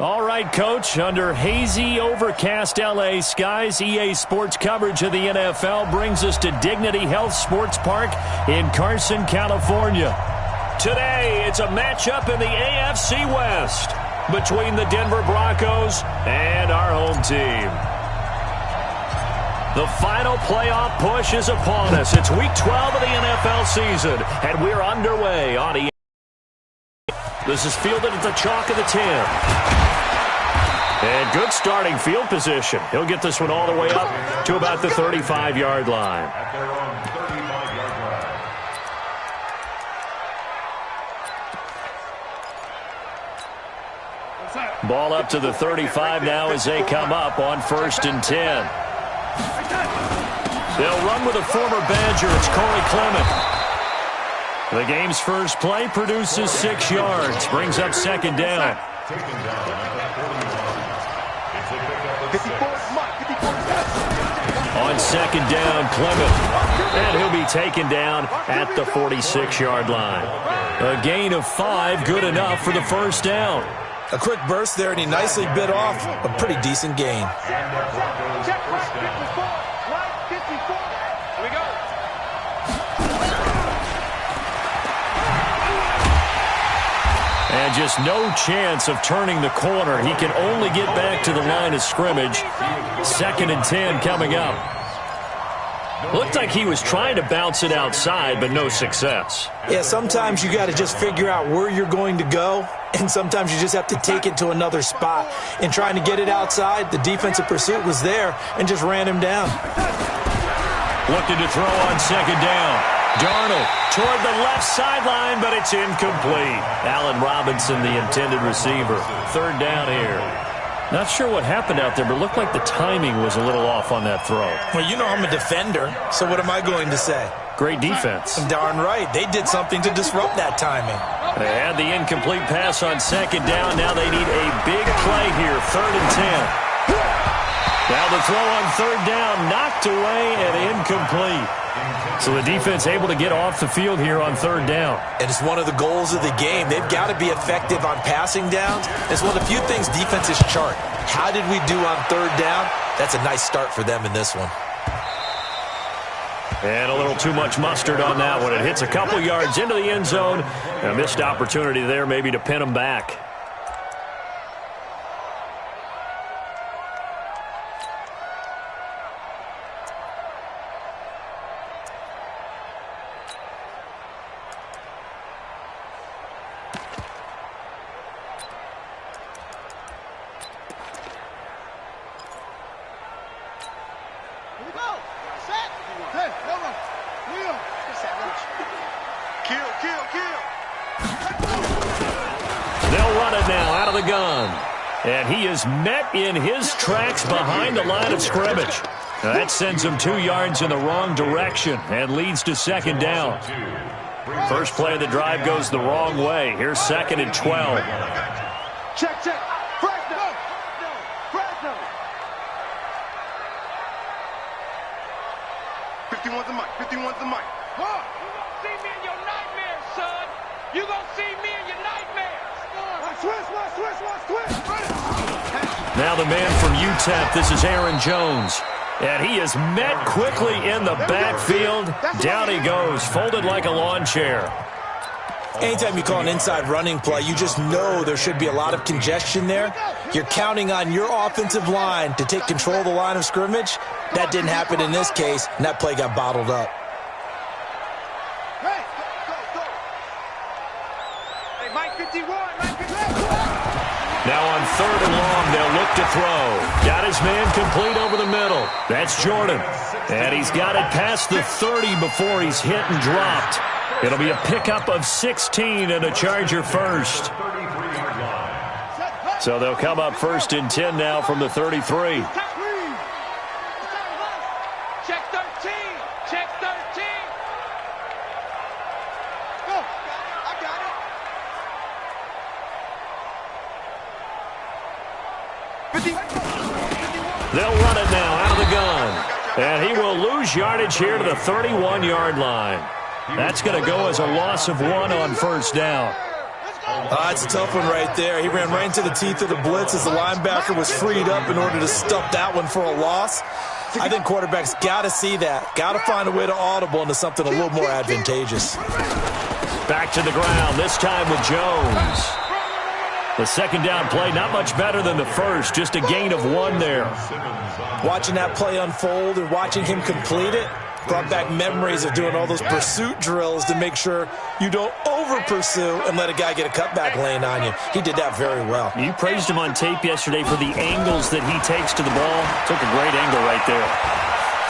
All right, Coach, under hazy, overcast L.A. skies, EA Sports coverage of the NFL brings us to Dignity Health Sports Park in Carson, California. Today, it's a matchup in the AFC West between the Denver Broncos and our home team. The final playoff push is upon us. It's Week 12 of the NFL season, and we're underway on EA. This is fielded at the chalk of the 10. And good starting field position. He'll get this one all the way up to about the 35-yard line. Ball up to the 35 now as they come up on 1st and 10. They'll run with a former Badger. It's Corey Clement. The game's first play produces 6 yards. Brings up 2nd down. On 2nd down, Clement. And he'll be taken down at the 46-yard line. A gain of 5, good enough for the 1st down. A quick burst there, and he nicely bit off a pretty decent gain. And just no chance of turning the corner. He can only get back to the line of scrimmage. 2nd and 10 coming up. Looked like he was trying to bounce it outside, but no success. Yeah, sometimes you got to just figure out where you're going to go, and sometimes you just have to take it to another spot. In trying to get it outside, the defensive pursuit was there and just ran him down. Looking to throw on 2nd down. Darnold toward the left sideline, but it's incomplete. Allen Robinson, the intended receiver. 3rd down here. Not sure what happened out there, but it looked like the timing was a little off on that throw. Well, you know I'm a defender, so what am I going to say? Great defense. Darn right. They did something to disrupt that timing. They had the incomplete pass on 2nd down. Now they need a big play here. 3rd and 10. Now the throw on 3rd down, knocked away and incomplete. So the defense able to get off the field here on 3rd down. And it's one of the goals of the game. They've got to be effective on passing downs. It's one of the few things defenses chart. How did we do on 3rd down? That's a nice start for them in this one. And a little too much mustard on that one. It hits a couple yards into the end zone. A missed opportunity there maybe to pin them back. And he is met in his tracks behind the line of scrimmage. Now that sends him 2 yards in the wrong direction and leads to 2nd down. First play of the drive goes the wrong way. Here's 2nd and 12. Check. Fresno. 51's the mic. 51's the mic. You gonna see me in your nightmares, son. You gonna see me in your nightmares. Switch. Now the man from UTEP, this is Aaron Jones. And he is met quickly in the backfield. Down he goes, folded like a lawn chair. Anytime you call an inside running play, you just know there should be a lot of congestion there. You're counting on your offensive line to take control of the line of scrimmage. That didn't happen in this case, and that play got bottled up. Hey, Mike 51. Now on 3rd and long, they'll look to throw. Got his man complete over the middle. That's Jordan. And he's got it past the 30 before he's hit and dropped. It'll be a pickup of 16 and a Charger first. So they'll come up 1st and 10 now from the 33. Check 13. Check 13. Go. I got it. They'll run it now out of the gun. And he will lose yardage here to the 31-yard line. That's going to go as a loss of 1 on 1st down. Let's That's a tough one right there. He ran right into the teeth of the blitz as the linebacker was freed up in order to stuff that one for a loss. I think quarterbacks got to see that. Got to find a way to audible into something a little more advantageous. Back to the ground, this time with Jones. The second down play, not much better than the first, just a gain of 1 there. Watching that play unfold and watching him complete it brought back memories of doing all those pursuit drills to make sure you don't over-pursue and let a guy get a cutback lane on you. He did that very well. You praised him on tape yesterday for the angles that he takes to the ball. Took a great angle right there.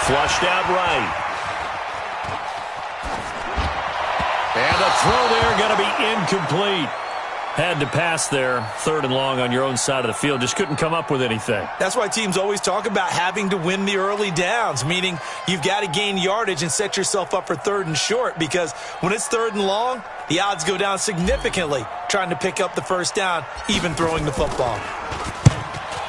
Flushed out right. And the throw there going to be incomplete. Had to pass there, 3rd and long on your own side of the field. Just couldn't come up with anything. That's why teams always talk about having to win the early downs, meaning you've got to gain yardage and set yourself up for 3rd and short, because when it's 3rd and long, the odds go down significantly trying to pick up the first down, even throwing the football.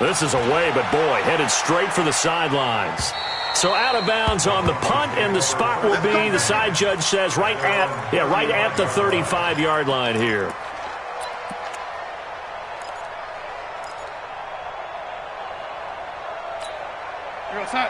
This is away, but boy, headed straight for the sidelines. So out of bounds on the punt, and the spot will be, the side judge says, right at the 35-yard line here.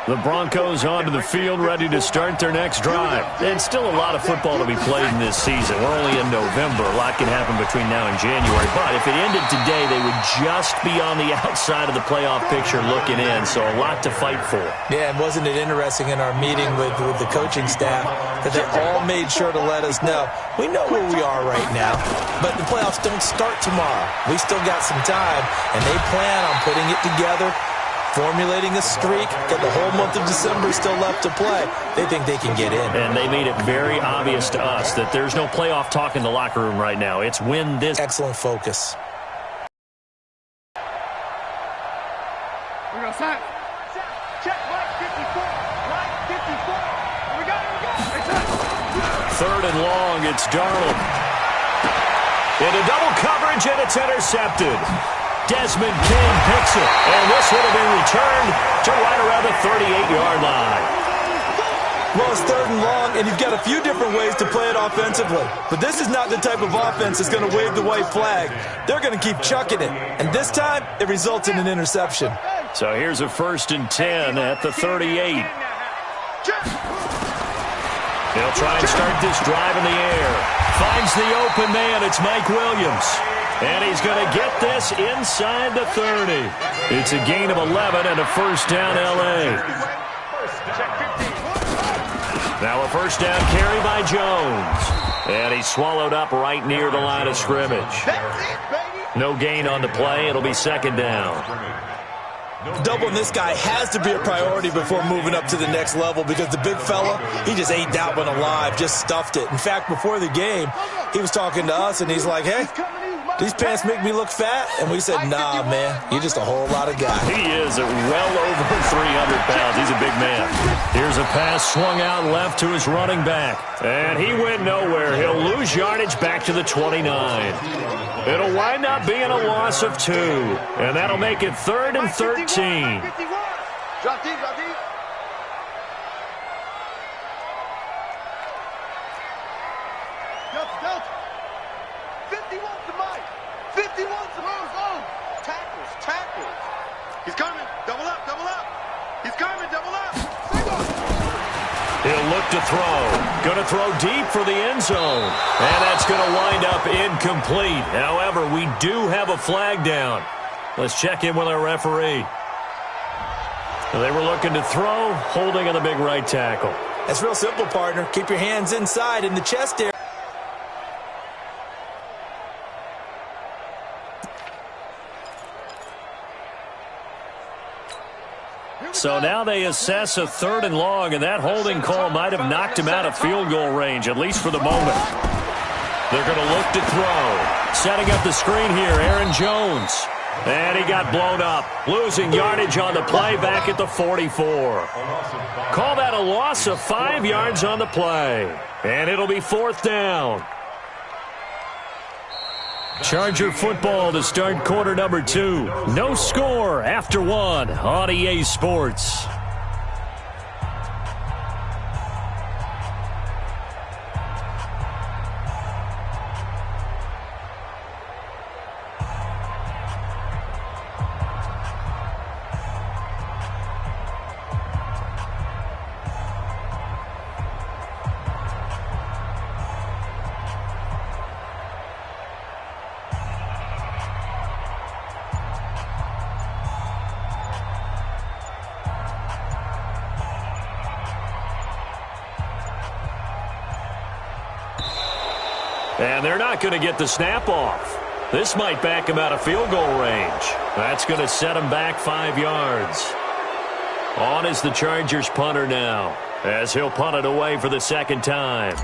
The Broncos onto the field, ready to start their next drive. And still a lot of football to be played in this season. We're only in November. A lot can happen between now and January. But if it ended today, they would just be on the outside of the playoff picture looking in. So a lot to fight for. Yeah, and wasn't it interesting in our meeting with the coaching staff that they all made sure to let us know, we know where we are right now, but the playoffs don't start tomorrow. We still got some time, and they plan on putting it together, formulating a streak, got the whole month of December still left to play. They think they can get in. And they made it very obvious to us that there's no playoff talk in the locker room right now. It's win this. Excellent focus. We go side. Check right 54. Right 54. We got it. 3rd and long, it's Darnold. Into double coverage, and it's intercepted. Desmond King picks it, and this one will be returned to right around the 38-yard line. Well, it's 3rd and long, and you've got a few different ways to play it offensively. But this is not the type of offense that's going to wave the white flag. They're going to keep chucking it. And this time, it results in an interception. So here's a 1st and 10 at the 38. He'll try and start this drive in the air. Finds the open man. It's Mike Williams. And he's going to get this inside the 30. It's a gain of 11 and a 1st down, L.A. Now a 1st down carry by Jones. And he's swallowed up right near the line of scrimmage. No gain on the play. It'll be 2nd down. Doubling this guy has to be a priority before moving up to the next level, because the big fella, he just ate that one alive, just stuffed it. In fact, before the game, he was talking to us, and he's like, hey, these pants make me look fat? And we said, nah, man, you're just a whole lot of guy. He is at well over 300 pounds. He's a big man. Here's a pass swung out left to his running back. And he went nowhere. He'll lose yardage back to the 29. It'll wind up being a loss of 2. And that'll make it 3rd and 13. Drop deep, drop deep. Delta. 51's the mic. 51's the zone. Tackles. He's coming. Double up. He's coming. Double up. He'll look to throw. Going to throw deep for the end zone. And that's going to wind up incomplete. However, we do have a flag down. Let's check in with our referee. They were looking to throw, holding on the big right tackle. That's real simple, partner. Keep your hands inside in the chest area. So now they assess a 3rd and long, and that holding call might have knocked him out of field goal range, at least for the moment. They're going to look to throw. Setting up the screen here, Aaron Jones. And he got blown up, losing yardage on the play back at the 44. Call that a loss of 5 yards on the play. And it'll be 4th down. Charger football to start quarter number 2. No score after 1 on EA Sports. And they're not going to get the snap off. This might back him out of field goal range. That's going to set him back 5 yards. On is the Chargers punter now, as he'll punt it away for the second time.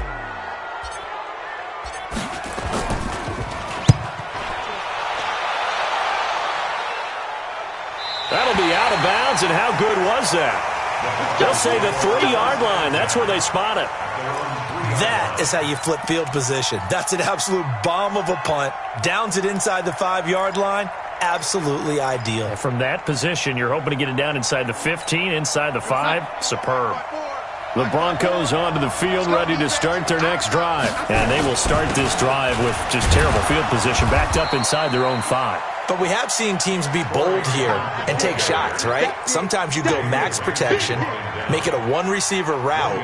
That'll be out of bounds, and how good was that? They'll say the 3-yard line. That's where they spot it. That is how you flip field position. That's an absolute bomb of a punt. Downs it inside the 5-yard line. Absolutely ideal. From that position, you're hoping to get it down inside the 15, inside the 5. Superb. The Broncos onto the field, ready to start their next drive. And they will start this drive with just terrible field position, backed up inside their own 5. But we have seen teams be bold here and take shots, right? Sometimes you go max protection, make it a one-receiver route,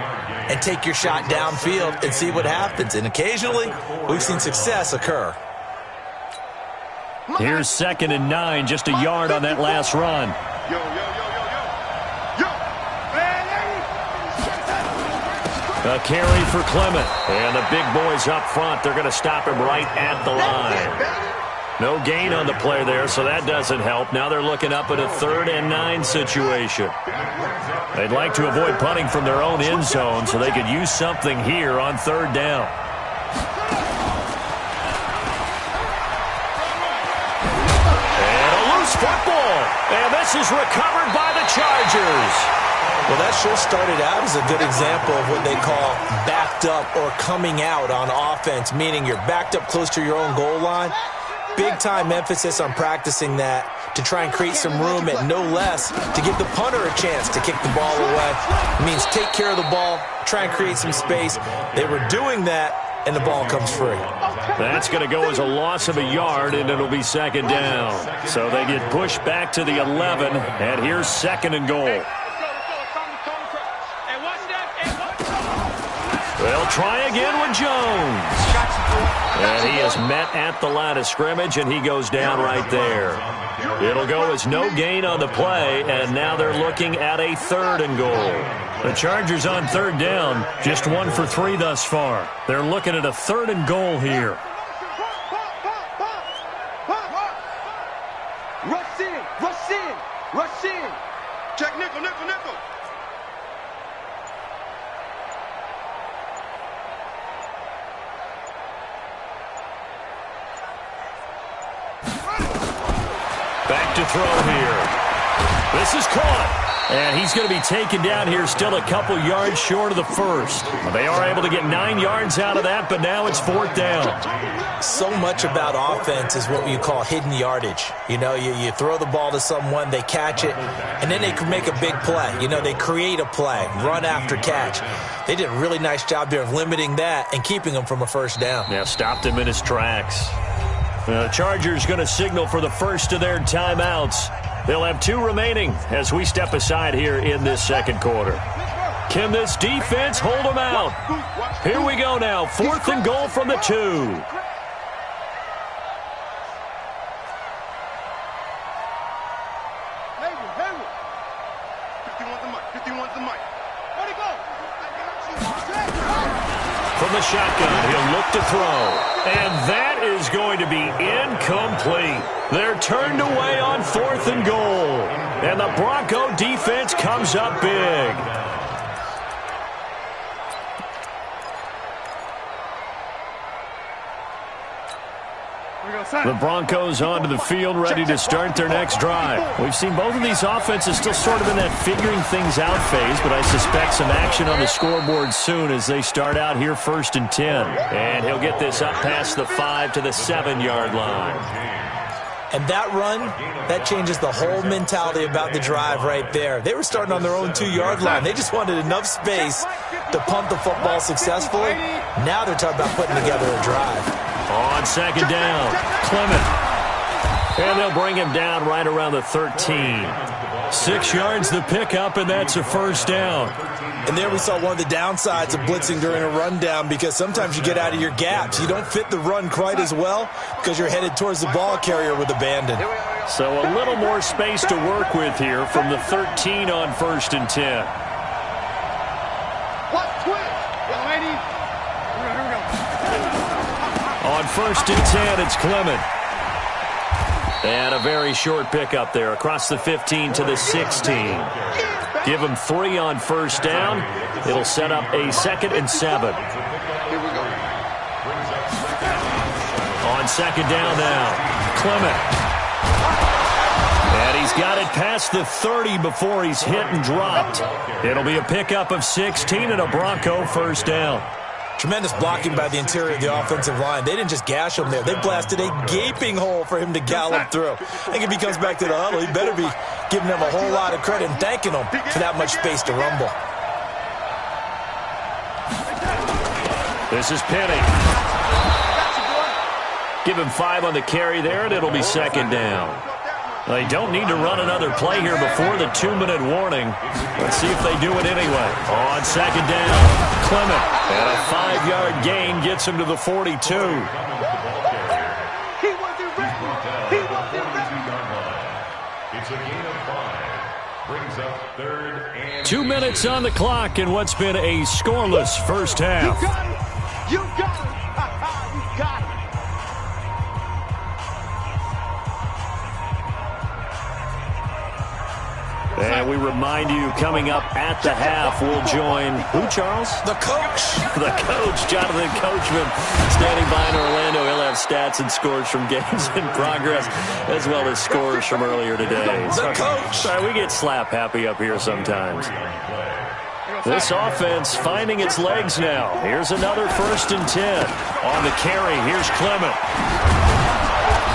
and take your shot downfield and see what happens. And occasionally, we've seen success occur. Here's 2nd and 9, just a yard on that last run. A carry for Clement. And the big boys up front, they're going to stop him right at the line. No gain on the play there, so that doesn't help. Now they're looking up at a 3rd and 9 situation. They'd like to avoid punting from their own end zone so they could use something here on 3rd down. And a loose football. And this is recovered by the Chargers. Well, that sure started out as a good example of what they call backed up or coming out on offense, meaning you're backed up close to your own goal line. Big-time emphasis on practicing that to try and create some room at no less to give the punter a chance to kick the ball away. It means take care of the ball, try and create some space. They were doing that, and the ball comes free. That's going to go as a loss of a yard, and it'll be 2nd down. So they get pushed back to the 11, and here's 2nd and goal. They'll try again with Jones. And he is met at the line of scrimmage, and he goes down right there. It'll go as no gain on the play, and now they're looking at a 3rd and goal. The Chargers on 3rd down, just 1 for 3 thus far. They're looking at a 3rd and goal here. Rush in, rush in, rush in. Check nickel, nickel, nickel. Back to throw here. This is caught. And he's going to be taken down here, still a couple yards short of the first. They are able to get 9 yards out of that, but now it's 4th down. So much about offense is what you call hidden yardage. You know, you throw the ball to someone, they catch it, and then they can make a big play. You know, they create a play, run after catch. They did a really nice job there of limiting that and keeping him from a 1st down. Yeah, stopped him in his tracks. The Chargers going to signal for the first of their timeouts. They'll have 2 remaining as we step aside here in this 2nd quarter. Can this defense hold them out? Here we go now, 4th and goal from the 2. From the shotgun, he'll look to throw. And that is going to be incomplete. They're turned away on 4th and goal. And the Bronco defense comes up big. The Broncos onto the field, ready to start their next drive. We've seen both of these offenses still sort of in that figuring things out phase, but I suspect some action on the scoreboard soon as they start out here 1st and 10. And he'll get this up past the 5 to the 7-yard line. And that run, that changes the whole mentality about the drive right there. They were starting on their own 2-yard line. They just wanted enough space to punt the football successfully. Now they're talking about putting together a drive. On 2nd down, Clement. And they'll bring him down right around the 13. 6 yards the pickup, and that's a 1st down. And there we saw one of the downsides of blitzing during a rundown, because sometimes you get out of your gaps. You don't fit the run quite as well because you're headed towards the ball carrier with abandon. So a little more space to work with here from the 13 on 1st and 10. What twist? Young lady. Here we go. On 1st and 10, it's Clement. And a very short pickup there across the 15 to the 16. Give him 3 on 1st down. It'll set up a 2nd and 7. Here we go. On 2nd down now, Clement. And he's got it past the 30 before he's hit and dropped. It'll be a pickup of 16 and a Bronco 1st down. Tremendous blocking by the interior of the offensive line. They didn't just gash him there. They blasted a gaping hole for him to gallop through. I think if he comes back to the huddle, he better be giving them a whole lot of credit and thanking them for that much space to rumble. This is Penny. Give him 5 on the carry there, and it'll be 2nd down. They don't need to run another play here before the 2-minute warning. Let's see if they do it anyway. On 2nd down, Clement. And a 5-yard gain gets him to the 42. He wasn't ready. He wasn't ready. It's a gain of 5. Brings up 3rd and 2 minutes on the clock in what's been a scoreless first half. You got it. You got it. You got it. And we remind you, coming up at the half, we'll join who, Charles? The coach. The coach, Jonathan Coachman, standing by in Orlando. He'll have stats and scores from games in progress, as well as scores from earlier today. The coach. Sorry, we get slap happy up here sometimes. This offense finding its legs now. Here's another 1st and 10. On the carry, here's Clement.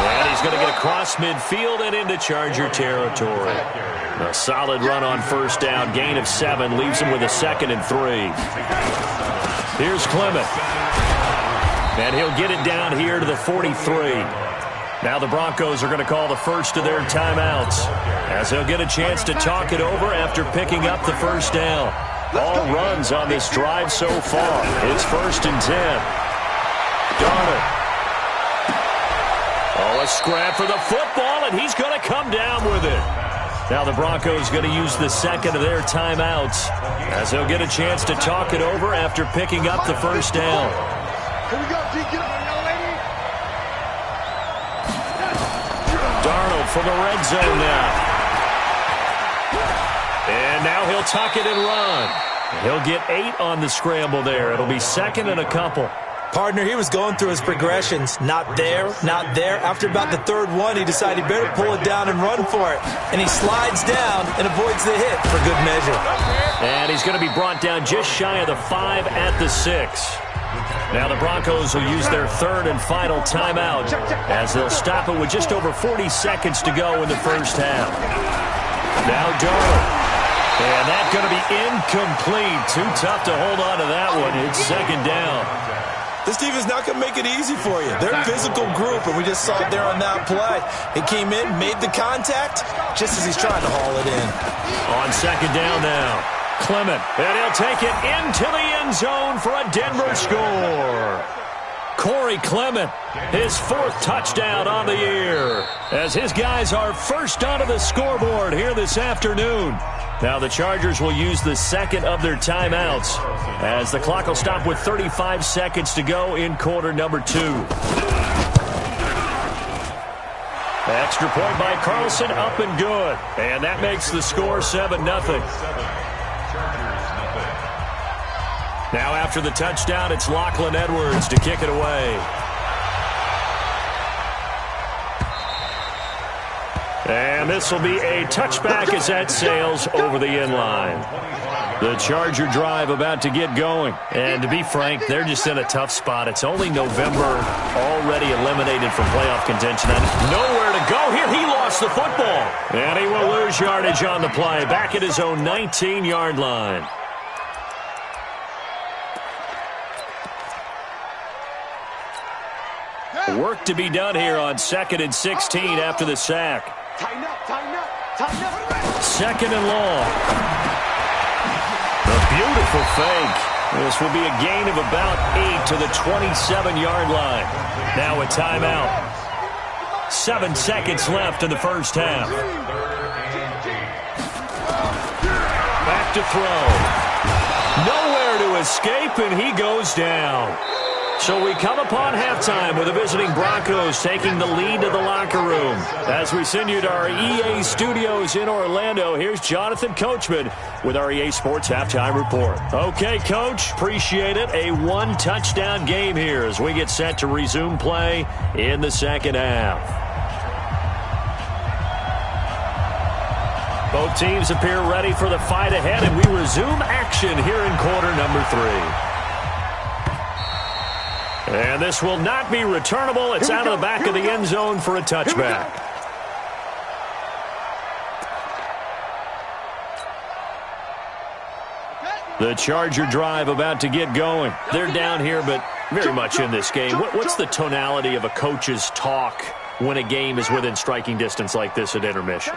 And he's going to get across midfield and into Charger territory. A solid run on 1st down. Gain of 7 leaves him with a 2nd and 3. Here's Clement. And he'll get it down here to the 43. Now the Broncos are going to call the first of their timeouts, as they'll get a chance to talk it over after picking up the 1st down. All runs on this drive so far. It's 1st and 10. Darnold. Oh, a scrap for the football, and he's going to come down with it. Now the Broncos going to use the 2nd of their timeouts, as they'll get a chance to talk it over after picking up the 1st down. Here we go, D. Get on, young lady. Darnold from the red zone now. And now he'll tuck it and run. He'll get 8 on the scramble there. It'll be 2nd and a couple. Partner, he was going through his progressions. Not there, not there. After about the 3rd one, he decided he better pull it down and run for it. And he slides down and avoids the hit for good measure. And he's going to be brought down just shy of the 5 at the 6. Now the Broncos will use their 3rd and final timeout, as they'll stop it with just over 40 seconds to go in the first half. Now Darnold. And that's going to be incomplete. Too tough to hold on to that one. It's 2nd down. This team is not going to make it easy for you. They're a physical group, and we just saw it there on that play. He came in, made the contact, just as he's trying to haul it in. On 2nd down now, Clement. And he'll take it into the end zone for a Denver score. Corey Clement, his 4th touchdown on the year, as his guys are first onto the scoreboard here this afternoon. Now the Chargers will use the 2nd of their timeouts, as the clock will stop with 35 seconds to go in quarter number 2. Extra point by Carlson, up and good. And that makes the score 7-0. Now after the touchdown, it's Lachlan Edwards to kick it away. And this will be a touchback as that sails over the end line. The Charger drive about to get going. And to be frank, they're just in a tough spot. It's only November, already eliminated from playoff contention. And nowhere to go here. He lost the football. And he will lose yardage on the play, back at his own 19-yard line. Work to be done here on 2nd and 16 after the sack. Tighten up, tighten up, tighten up. 2nd and long. A beautiful fake. This will be a gain of about 8 to the 27-yard line. Now a timeout. 7 seconds left in the first half. Back to throw. Nowhere to escape, and he goes down. So we come upon halftime with the visiting Broncos taking the lead to the locker room. As we send you to our EA studios in Orlando, here's Jonathan Coachman with our EA Sports Halftime Report. Okay, Coach, appreciate it. A one-touchdown game here as we get set to resume play in the second half. Both teams appear ready for the fight ahead, and we resume action here in quarter number 3. And this will not be returnable. It's out of the back of the end zone for a touchback. The Charger drive about to get going. They're down here, but very much in this game. What's the tonality of a coach's talk when a game is within striking distance like this at intermission?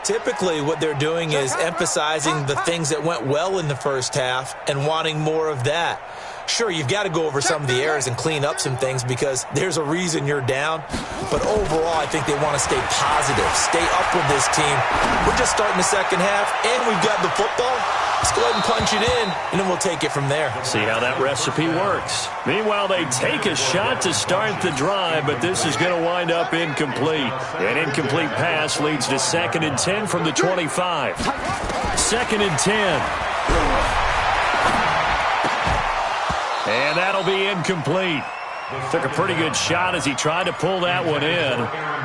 Typically, what they're doing is emphasizing the things that went well in the first half and wanting more of that. Sure, you've got to go over some of the errors and clean up some things because there's a reason you're down. But overall, I think they want to stay positive, stay up with this team. We're just starting the second half, and we've got the football. Let's go ahead and punch it in, and then we'll take it from there. See how that recipe works. Meanwhile, they take a shot to start the drive, but this is going to wind up incomplete. An incomplete pass leads to 2nd and 10 from the 25. 2nd and 10. And that'll be incomplete. Took a pretty good shot as he tried to pull that one in.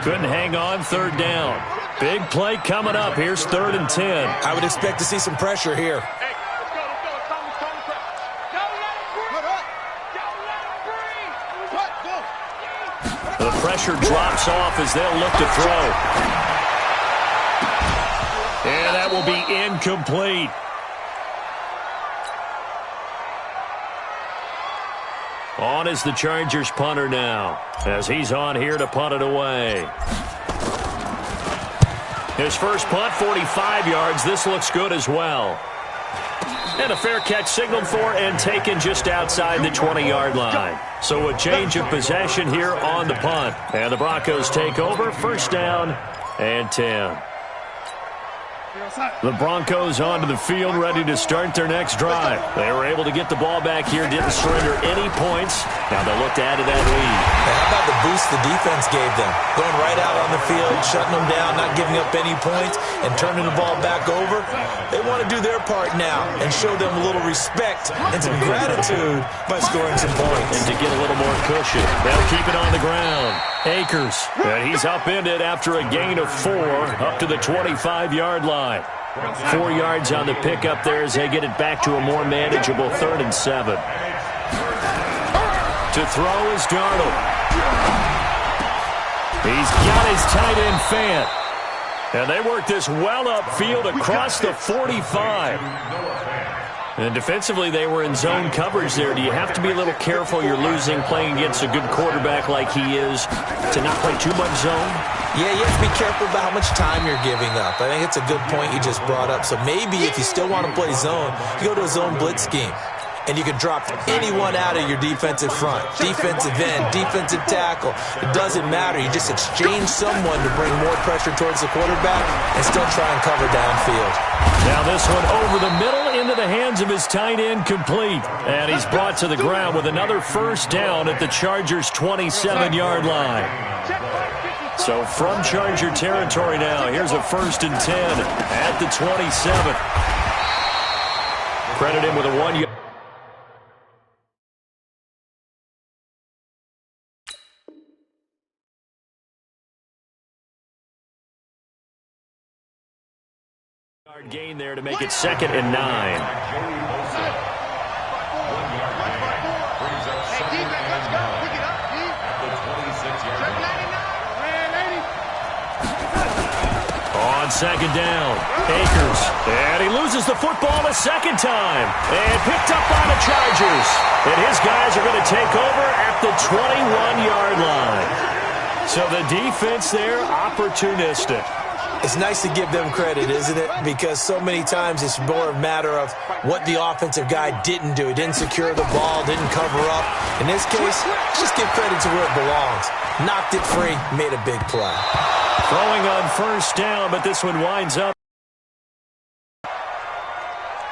Couldn't hang on, 3rd down. Big play coming up. Here's 3rd and 10. I would expect to see some pressure here. Hey, let's go. Don't let him breathe. The pressure drops off as they'll look to throw. And that will be incomplete. On is the Chargers punter now, as he's on here to punt it away. His first punt, 45 yards. This looks good as well. And a fair catch signaled for and taken just outside the 20-yard line. So a change of possession here on the punt. And the Broncos take over, 1st down and 10. The Broncos onto the field, ready to start their next drive. They were able to get the ball back here, didn't surrender any points. Now they'll look to add to that lead. How about the boost the defense gave them? Going right out on the field, shutting them down, not giving up any points, and turning the ball back over. They want to do their part now and show them a little respect and some gratitude by scoring some points. And to get a little more cushion, they'll keep it on the ground. Akers, and he's upended after a gain of 4 up to the 25-yard line. 4 yards on the pickup there as they get it back to a more manageable 3rd and 7. To throw is Darnold. He's got his tight end Fant. And they work this well upfield across the 45. And defensively, they were in zone coverage there. Do you have to be a little careful? You're losing playing against a good quarterback like he is to not play too much zone? Yeah, you have to be careful about how much time you're giving up. I think it's a good point you just brought up. So maybe if you still want to play zone, you go to a zone blitz scheme. And you can drop anyone out of your defensive front, defensive end, defensive tackle. It doesn't matter. You just exchange someone to bring more pressure towards the quarterback and still try and cover downfield. Now this one over the middle into the hands of his tight end, complete. And he's brought to the ground with another 1st down at the Chargers' 27-yard line. So from Charger territory now, here's a 1st and 10 at the 27. Credit him with a 1-yard. Gain there to make it 2nd and 9. On 2nd down, Akers, and he loses the football a 2nd time, and picked up by the Chargers. And his guys are going to take over at the 21-yard line. So the defense there, opportunistic. It's nice to give them credit, isn't it? Because so many times it's more a matter of what the offensive guy didn't do. He didn't secure the ball, didn't cover up. In this case, let's just give credit to where it belongs. Knocked it free, made a big play. Throwing on 1st down, but this one winds up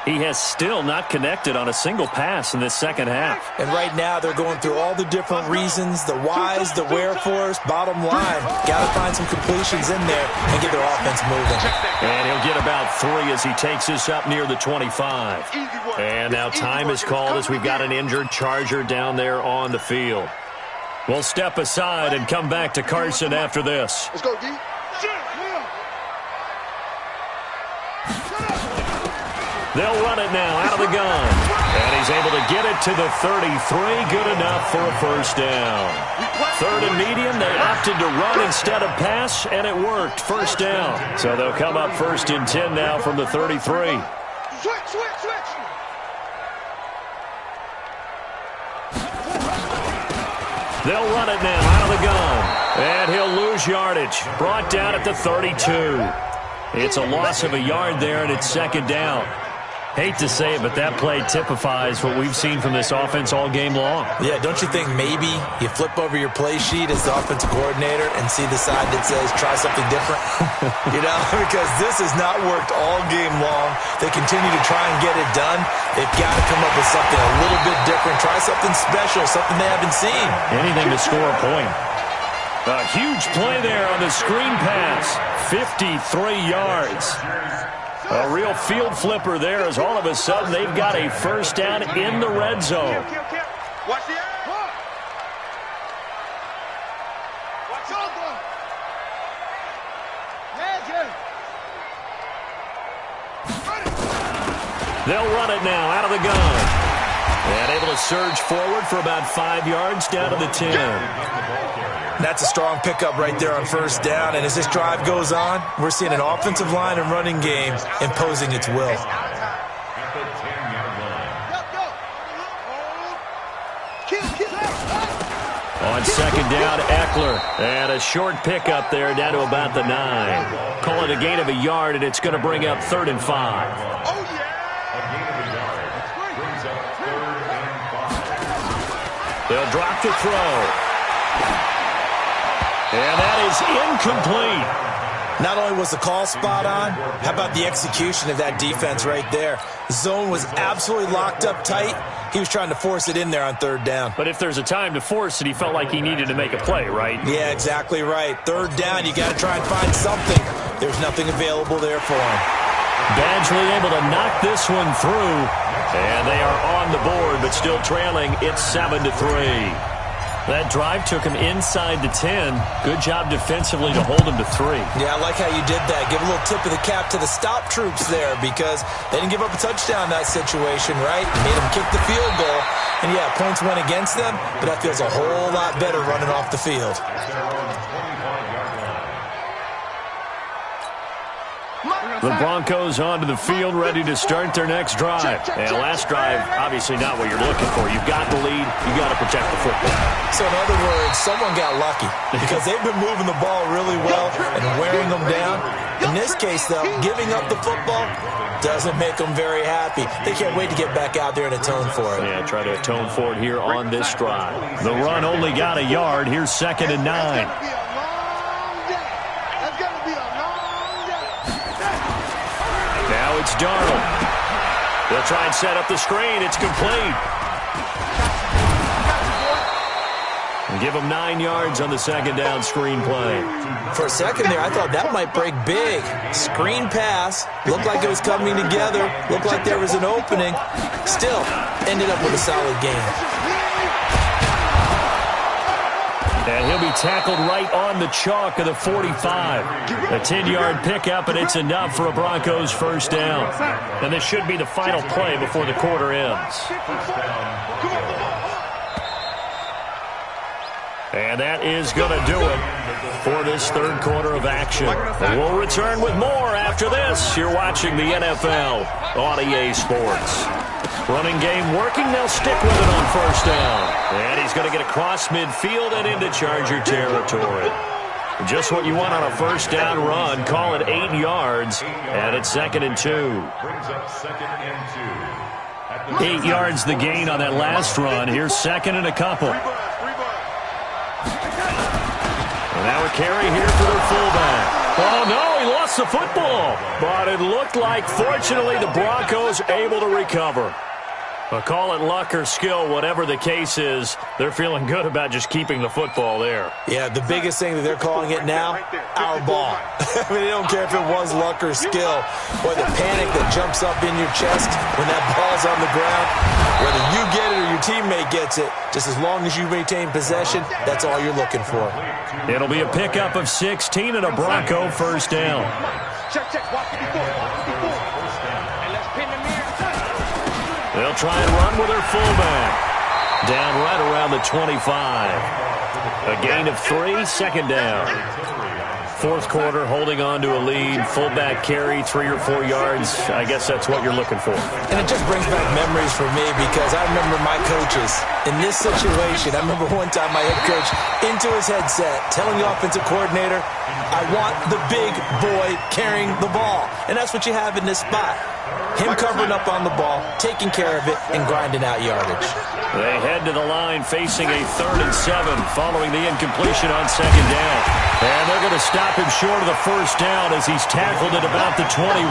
He has still not connected on a single pass in this second half. And right now they're going through all the different reasons, the whys, the wherefores. Bottom line, got to find some completions in there and get their offense moving. And he'll get about 3 as he takes us up near the 25. And now time is called as we've got an injured Charger down there on the field. We'll step aside and come back to Carson after this. Let's go, D. They'll run it now out of the gun. And he's able to get it to the 33. Good enough for a first down. 3rd and medium. They opted to run instead of pass, and it worked. First down. So they'll come up 1st and 10 now from the 33. Switch. They'll run it now out of the gun. And he'll lose yardage. Brought down at the 32. It's a loss of a yard there, and it's 2nd down. Hate to say it, but that play typifies what we've seen from this offense all game long. Yeah, don't you think maybe you flip over your play sheet as the offensive coordinator and see the side that says try something different? Because this has not worked all game long. They continue to try and get it done. They've got to come up with something a little bit different. Try something special, something they haven't seen. Anything to score a point. A huge play there on the screen pass. 53 yards. A real field flipper there as all of a sudden they've got a first down in the red zone. Watch the air. Watch out. They'll run it now out of the gun. And able to surge forward for about 5 yards down to the 10. That's a strong pickup right there on first down. And as this drive goes on, we're seeing an offensive line and running game imposing its will. On 2nd down, Eckler. And a short pickup there down to about the 9. Call it a gain of a yard, and it's going to bring up 3rd and 5. Oh, yeah. A gain of a yard brings up 3rd and 5. They'll drop the throw. And that is incomplete. Not only was the call spot on, how about the execution of that defense right there? Zone was absolutely locked up tight. He was trying to force it in there on 3rd down. But if there's a time to force it, he felt like he needed to make a play, right? Yeah, exactly right. 3rd down, you got to try and find something. There's nothing available there for him. Badgley able to knock this one through. And they are on the board, but still trailing. It's 7-3. That drive took him inside the 10. Good job defensively to hold him to 3. Yeah, I like how you did that. Give a little tip of the cap to the stop troops there because they didn't give up a touchdown in that situation, right? Made them kick the field goal. And, yeah, points went against them, but that feels a whole lot better running off the field. The Broncos onto the field, ready to start their next drive. And last drive, obviously not what you're looking for. You've got the lead. You've got to protect the football. So, in other words, someone got lucky because they've been moving the ball really well and wearing them down. In this case, though, giving up the football doesn't make them very happy. They can't wait to get back out there and atone for it. Yeah, try to atone for it here on this drive. The run only got a yard. Here's 2nd and 9. It's Darnold. They'll try and set up the screen. It's complete. And give him 9 yards on the 2nd down screen play. For a second there, I thought that might break big. Screen pass. Looked like it was coming together. Looked like there was an opening. Still, ended up with a solid game. And he'll be tackled right on the chalk of the 45. A 10-yard pickup, and it's enough for a Broncos first down. And this should be the final play before the quarter ends. And that is going to do it for this 3rd quarter of action. And we'll return with more after this. You're watching the NFL on EA Sports. Running game working. They'll stick with it on first down. And he's going to get across midfield and into Charger territory. Just what you want on a first down run. Call it 8 yards. And it's 2nd and 2. Brings up 2nd and 2. 8 yards the gain on that last run. Here's 2nd and a couple. Now a carry here for their fullback. Oh, no, he lost the football. But it looked like, fortunately, the Broncos able to recover. But call it luck or skill, whatever the case is, they're feeling good about just keeping the football there. Yeah, the biggest thing that they're calling it now, our ball. I mean, they don't care if it was luck or skill, or the panic that jumps up in your chest when that ball's on the ground. Whether you get it or your teammate gets it, just as long as you maintain possession, that's all you're looking for. It'll be a pickup of 16 and a Bronco first down. Check, watch it before. And let's pin them here. They'll try and run with their fullback. Down right around the 25. A gain of 3, second down. Fourth quarter, holding on to a lead. Fullback carry, 3 or 4 yards. I guess that's what you're looking for. And it just brings back memories for me because I remember my coaches in this situation. I remember one time my head coach into his headset telling the offensive coordinator, I want the big boy carrying the ball. And that's what you have in this spot. Him covering up on the ball, taking care of it, and grinding out yardage. They head to the line facing a 3rd and 7 following the incompletion on second down. And they're going to stop him short of the first down as he's tackled at about the 21.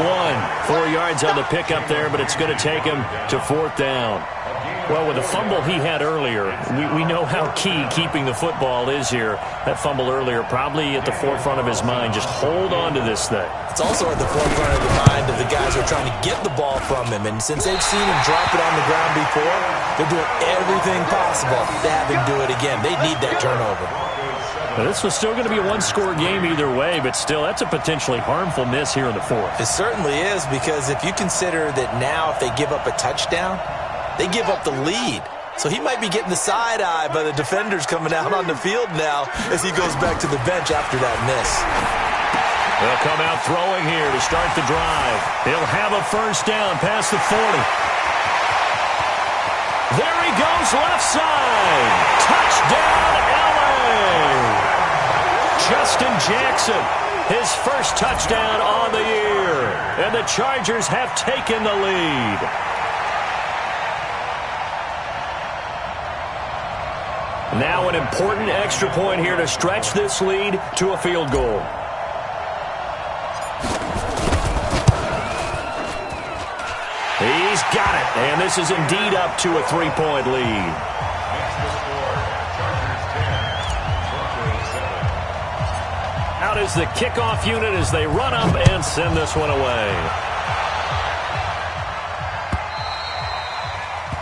4 yards on the pickup there, but it's going to take him to 4th down. Well, with the fumble he had earlier, we know how key keeping the football is here. That fumble earlier probably at the forefront of his mind. Just hold on to this thing. It's also at the forefront of the mind of the guys who are trying to get the ball from him. And since they've seen him drop it on the ground before, they're doing everything possible to have him do it again. They need that turnover. Now, this was still going to be a one-score game either way, but still, that's a potentially harmful miss here in the 4th. It certainly is, because if you consider that now if they give up a touchdown, they give up the lead. So he might be getting the side eye by the defenders coming out on the field now as he goes back to the bench after that miss. They'll come out throwing here to start the drive. He'll have a first down past the 40. There he goes, left side. Touchdown, LA! Justin Jackson, his first touchdown on the year. And the Chargers have taken the lead. Now an important extra point here to stretch this lead to a field goal. He's got it, and this is indeed up to a 3-point lead. Out is the kickoff unit as they run up and send this one away.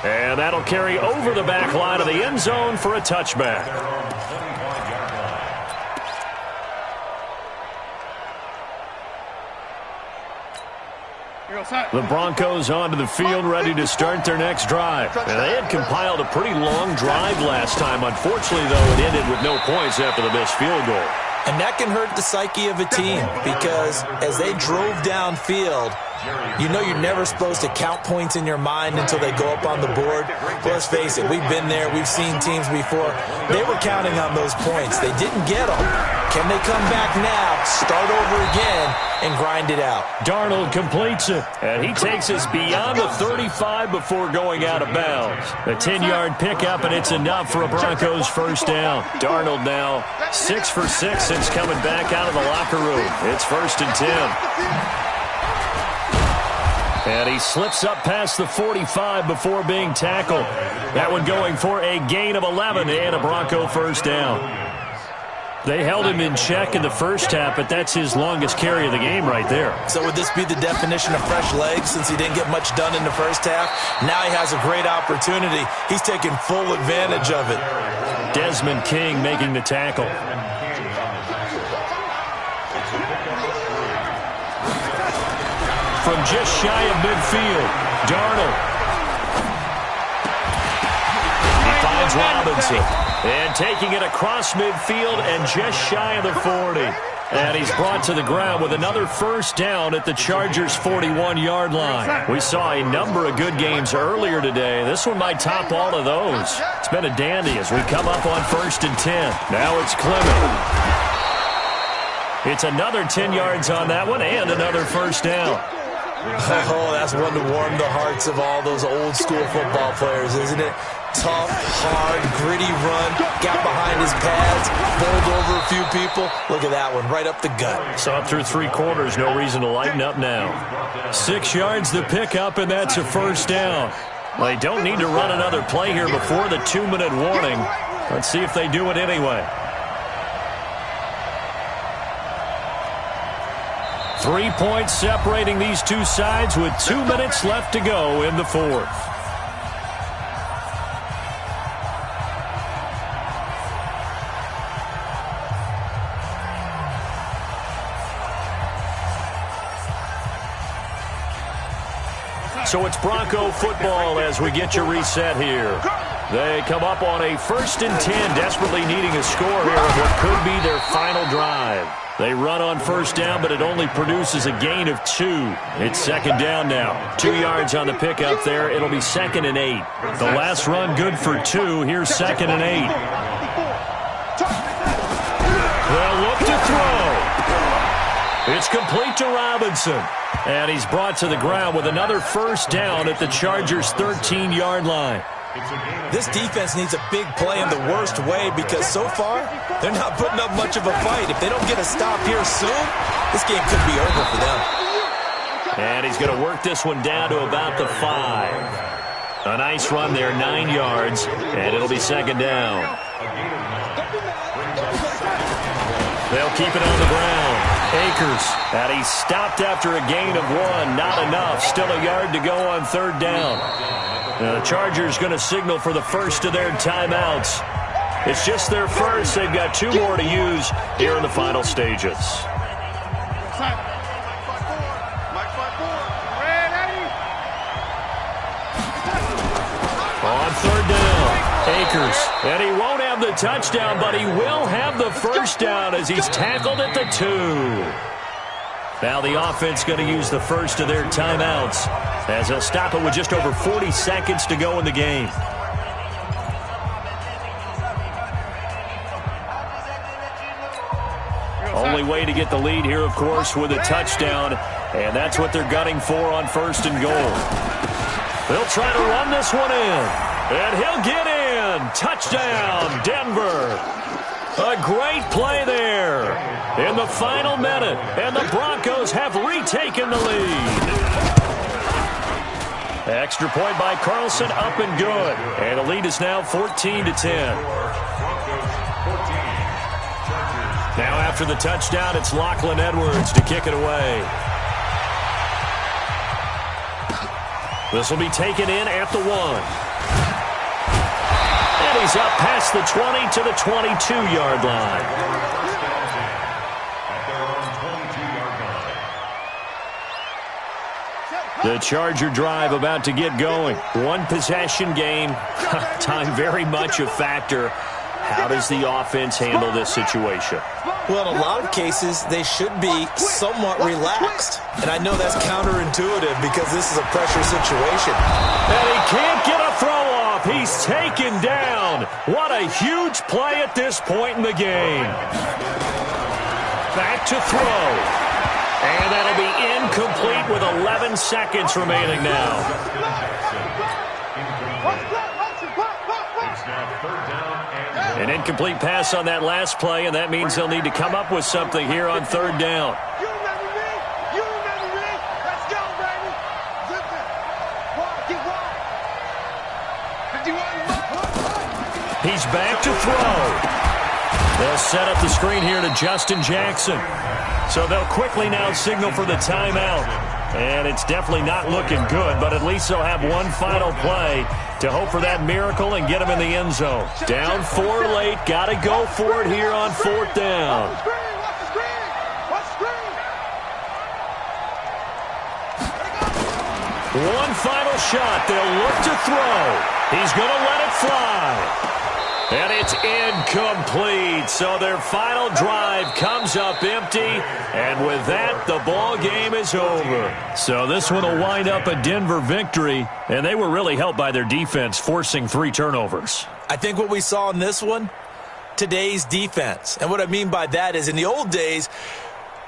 And that'll carry over the back line of the end zone for a touchback. The Broncos onto the field, ready to start their next drive. And they had compiled a pretty long drive last time. Unfortunately, though, it ended with no points after the missed field goal. And that can hurt the psyche of a team because as they drove downfield, you know you're never supposed to count points in your mind until they go up on the board. But let's face it, we've been there. We've seen teams before. They were counting on those points. They didn't get them. Can they come back now, start over again, and grind it out? Darnold completes it, and he takes us beyond the 35 before going out of bounds. A 10-yard pickup, and it's enough for a Broncos first down. Darnold now 6 for 6 since coming back out of the locker room. It's 1st and 10. And he slips up past the 45 before being tackled. That one going for a gain of 11 and a Bronco first down. They held him in check in the first half, but that's his longest carry of the game right there. So would this be the definition of fresh legs since he didn't get much done in the first half? Now he has a great opportunity. He's taking full advantage of it. Desmond King making the tackle. From just shy of midfield, Darnold. He finds Robinson. And taking it across midfield and just shy of the 40. And he's brought to the ground with another first down at the Chargers' 41-yard line. We saw a number of good games earlier today. This one might top all of those. It's been a dandy as we come up on 1st and 10. Now it's Clement. It's another 10 yards on that one and another first down. Oh, that's one to warm the hearts of all those old school football players, isn't it? Tough, hard, gritty run, got behind his pads, bowled over a few people. Look at that one, right up the gut. Saw it through 3 quarters, no reason to lighten up now. 6 yards the pickup, and that's a first down. They don't need to run another play here before the 2-minute warning. Let's see if they do it anyway. 3 points separating these two sides with 2 minutes left to go in the fourth. So it's Bronco football as we get you reset here. They come up on a 1st and 10, desperately needing a score here of what could be their final drive. They run on 1st down, but it only produces a gain of 2. It's 2nd down now. 2 yards on the pickup there. It'll be 2nd and 8. The last run good for 2. Here's 2nd and 8. They'll look to throw. It's complete to Robinson. And he's brought to the ground with another 1st down at the Chargers' 13-yard line. This defense needs a big play in the worst way because so far, they're not putting up much of a fight. If they don't get a stop here soon, this game could be over for them. And he's going to work this one down to about the 5. A nice run there, 9 yards, and it'll be 2nd down. They'll keep it on the ground. Akers, and he stopped after a gain of 1. Not enough. Still a yard to go on 3rd down. Now the Chargers going to signal for the first of their timeouts. It's just their first. They've got 2 more to use here in the final stages. On 3rd down. Akers, and he won't have the touchdown, but he will have the 1st down as he's tackled at the 2. Now the offense going to use the first of their timeouts as they'll stop it with just over 40 seconds to go in the game. Only way to get the lead here, of course, with a touchdown, and that's what they're gunning for on 1st and goal. They'll try to run this one in. And he'll get in. Touchdown, Denver. A great play there in the final minute. And the Broncos have retaken the lead. Extra point by Carlson, up and good. And the lead is now 14-10. Now after the touchdown, it's Lachlan Edwards to kick it away. This will be taken in at the 1. And he's up past the 20 to the 22-yard line. The Charger drive about to get going. 1 possession game. Time very much a factor. How does the offense handle this situation? Well, in a lot of cases, they should be somewhat relaxed. And I know that's counterintuitive because this is a pressure situation. And he can't get a throw off. He's taken down. What a huge play at this point in the game. Back to throw. And that'll be incomplete with 11 seconds remaining now. An incomplete pass on that last play, and that means they'll need to come up with something here on 3rd down. You remember me? You remember me? Let's go, baby. Zip it. Get wide. 51. He's back to throw. They'll set up the screen here to Justin Jackson. So they'll quickly now signal for the timeout. And it's definitely not looking good, but at least they'll have one final play to hope for that miracle and get him in the end zone. Down 4 late, got to go for it here on 4th down. One final shot. They'll look to throw. He's going to let it fly. And it's incomplete. So their final drive comes up empty. And with that, the ball game is over. So this one will wind up a Denver victory. And they were really helped by their defense, forcing 3 turnovers. I think what we saw in this one, today's defense. And what I mean by that is in the old days,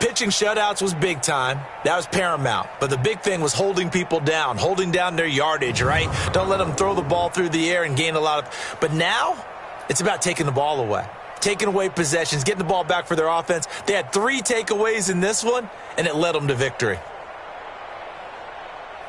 Pitching shutouts was big time. That was paramount. But the big thing was holding people down, holding down their yardage, right? Don't let them throw the ball through the air and gain a lot of... But now, it's about taking the ball away. Taking away possessions, getting the ball back for their offense. They had 3 takeaways in this one, and it led them to victory.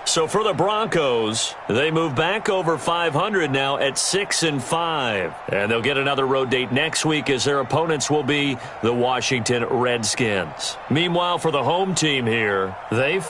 So for the Broncos, they move back over 500 now at 6-5. And they'll get another road date next week as their opponents will be the Washington Redskins. Meanwhile, for the home team here, they've